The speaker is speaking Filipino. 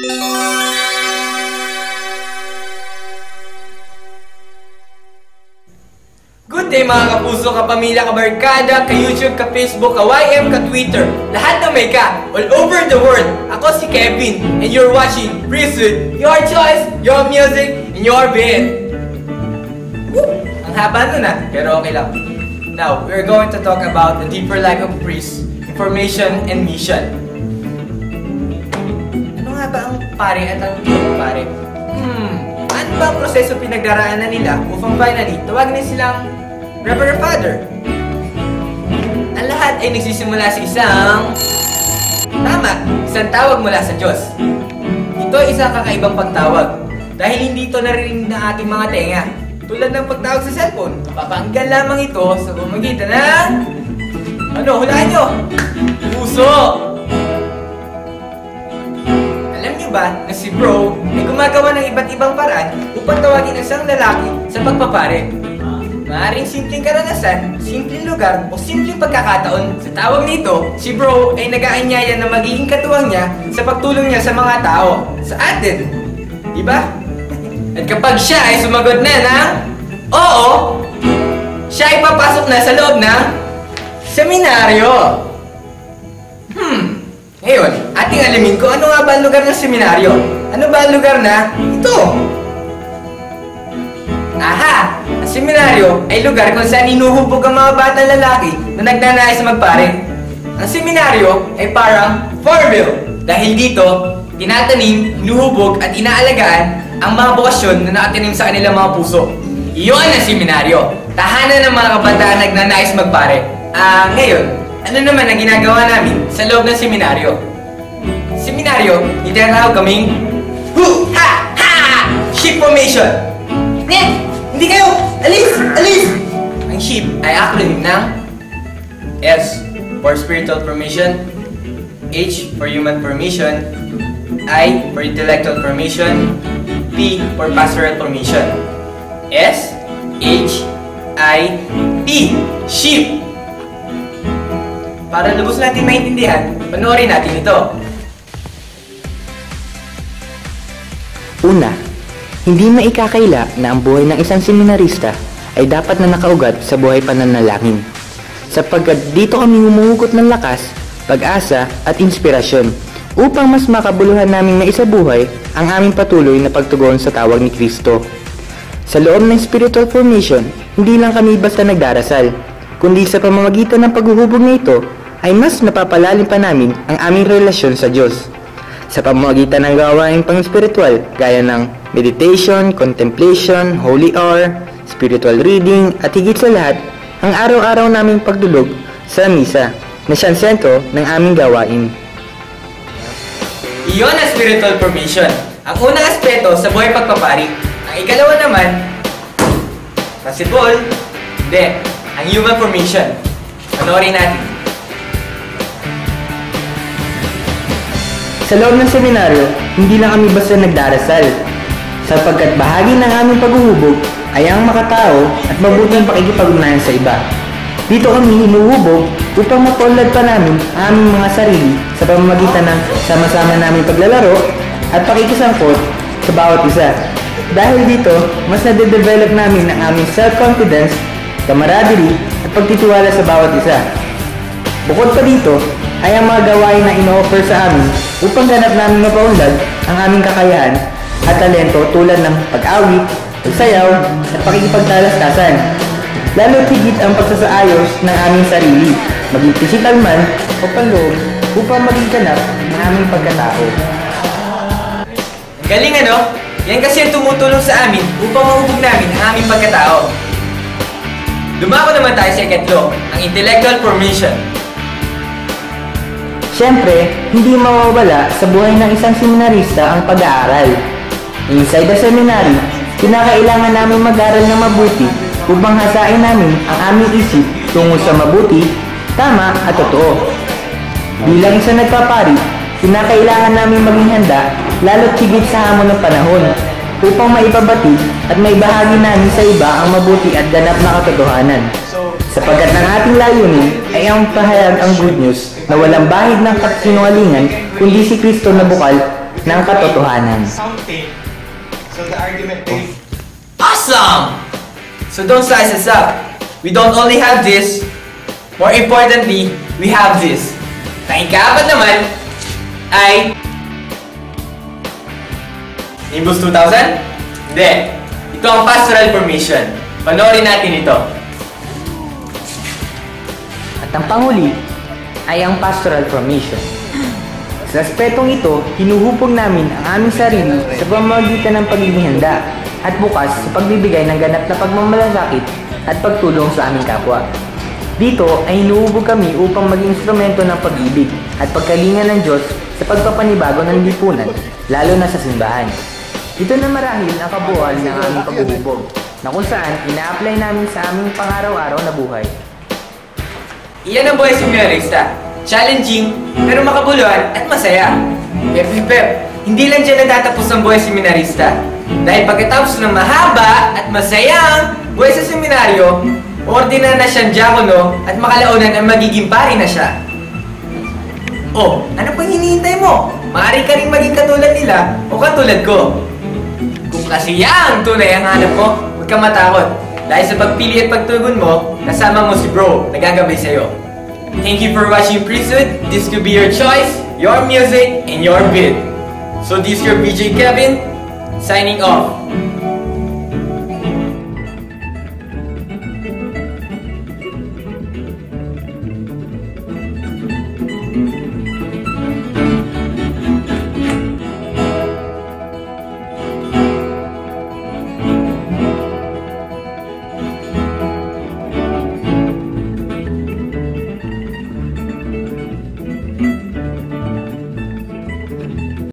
Good day mga kapuso, kapamilya, kabarkada, ka-YouTube, ka-Facebook, ka-YM, ka-Twitter, lahat na may ka, all over the world. Ako si Kevin, and you're watching Priesthood, your choice, your music, and your beat. Woo! Ang haba nun pero okay lang. Now, we're going to talk about the deeper life of priests, information, and mission. Ano nga ba ang pare at ang pare? Ano ba ang proseso pinagdaraanan nila upang finally tawagin silang Reverend Father? Ang lahat ay nagsisimula sa isang tawag mula sa Diyos. Ito ay isang kakaibang pagtawag dahil hindi ito naririnig ng ating mga tenga. Tulad ng pagtawag sa cellphone, mapapakinggan lamang ito sa pamamagitan ng hulaan nyo? Puso! Alam nyo ba na si Bro ay gumagawa ng iba't ibang paraan upang tawagin isang lalaki sa pagpapare? Maaaring simpleng karanasan, simpleng lugar, o simpleng pagkakataon. Sa tawag nito, si Bro ay nag-aanyaya na magiging katuwang niya sa pagtulong niya sa mga tao, sa atin. Diba? At kapag siya ay sumagot na ng oo, siya ay papasok na sa loob ng seminaryo. Ngayon, ating alamin ko ano nga ba ang lugar ng seminaryo? Ano ba ang lugar na ito? Aha! Ang seminaryo ay lugar kung saan inuhubog ang mga batang lalaki na nagnanais magpare. Ang seminaryo ay parang Farmville dahil dito, tinatanim, inuhubog at inaalagaan ang mga bokasyon na nakatanim sa kanilang mga puso. Iyon ang seminaryo, tahanan ng mga kabataan na nagnanais magpare. Ngayon, ano naman ang ginagawa namin sa loob ng seminaryo? Seminaryo, itinatawag kaming ship formation. Hindi kayo! Alis! Alis! Ang SHIP ay acronym ng S for Spiritual Formation, H for Human Formation, I for Intellectual Formation, P for Pastoral Formation. S, H, I, P. SHIP! Para lubos natin maintindihan, panoorin natin ito. Una, hindi maikakaila na ang buhay ng isang seminarista ay dapat na nakaugat sa buhay pananalangin, sapagkat dito kami humuhugot ng lakas, pag-asa at inspirasyon upang mas makabuluhan naming maisabuhay ang aming patuloy na pagtugon sa tawag ni Kristo. Sa loob ng spiritual formation, hindi lang kami basta nagdarasal, kundi sa pamamagitan ng paghuhubog na ito ay mas napapalalim pa namin ang aming relasyon sa Diyos. Sa pamamagitan ng gawain pang-spiritual gaya ng meditation, contemplation, holy hour, spiritual reading, at higit sa lahat, ang araw-araw naming pagdulog sa misa na siyang sentro ng aming gawain. Iyon ang spiritual formation, ang unang aspeto sa buhay pagpapari. Ang ikalawa naman, possible, ang human formation. Panoorin natin. Sa loob ng seminaryo, hindi lang kami basta nagdarasal, sapagkat bahagi ng aming paghuhubog ay ang makatao at mabuting pakikipag-ugnayan sa iba. Dito kami hinuhubog upang mapaunlad pa namin ang aming mga sarili sa pamamagitan ng sama-sama naming paglalaro at pakikisangkot sa bawat isa. Dahil dito, mas nade-develop namin ang aming self-confidence, camaraderie at pagtitiwala sa bawat isa. Bukod pa dito, ay ang mga gawain na ino-offer sa amin upang ganap namin mapaunlad ang aming kakayahan at talento tulad ng pag-awit, pagsayaw at pakikipagtalastasan. Lalo't higit ang pagsasaayos ng aming sarili, maging physical man o panloob upang maging ganap ng aming pagkatao. Galing ano? Yan kasi ang tumutulong sa amin upang mahubog namin ang aming pagkatao. Dumako naman tayo sa ikatlo, ang intellectual formation. Siyempre, hindi mawawala sa buhay ng isang seminarista ang pag-aaral. Inside the seminary, kinakailangan namin mag-aral ng mabuti upang hasain namin ang aming isip tungo sa mabuti, tama at totoo. Bilang isang nagpapari, kinakailangan namin maging handa lalo't higit sa hamon ng panahon upang maipabati at maibahagi namin sa iba ang mabuti at ganap na katotohanan. Sapagkat ng ating layunin ay ang pahayag ang good news na walang bahid ng kasinungalingan kundi si Kristo na bukal ng katotohanan. Something. So the argument is Awesome! So don't size us up. We don't only have this. More importantly, we have this. Ang ikaapat naman ay Nimbus 2000? Hindi. Ito ang pastoral formation. Panoorin natin ito. At ang panghuli ay ang pastoral formation. Sa aspetong ito, hinuhupog namin ang aming sarili sa pamamagitan ng pagiging handa at bukas sa pagbibigay ng ganap na pagmamalasakit at pagtulong sa aming kapwa. Dito ay hinuhubog kami upang maging instrumento ng pag-ibig at pagkalinga ng Diyos sa pagpapanibago ng lipunan, lalo na sa simbahan. Ito na marahil ang kabuuan ng aming paghuhubog, na kung saan ina-apply namin sa aming pang-araw-araw na buhay. Iyan ang buhay seminarista. Challenging, pero makabuluhan at masaya. Pep, hindi lang dyan natatapos ang buhay seminarista. Dahil pagkatapos ng mahaba at masayang buhay sa seminaryo, ordinar na siyang diakono at makalaunan ang magiging pari na siya. Oh, ano pang hinihintay mo? Maaari ka rin maging katulad nila o katulad ko. Kung kasi yan tunay ang hanap mo, huwag kang matakot. Dahil sa pagpili at pagtugon mo, kasama mo si bro na gagabay sa'yo. Thank you for watching Priesthood. This could be your choice, your music, and your bid. So this is your BJ Kevin, signing off.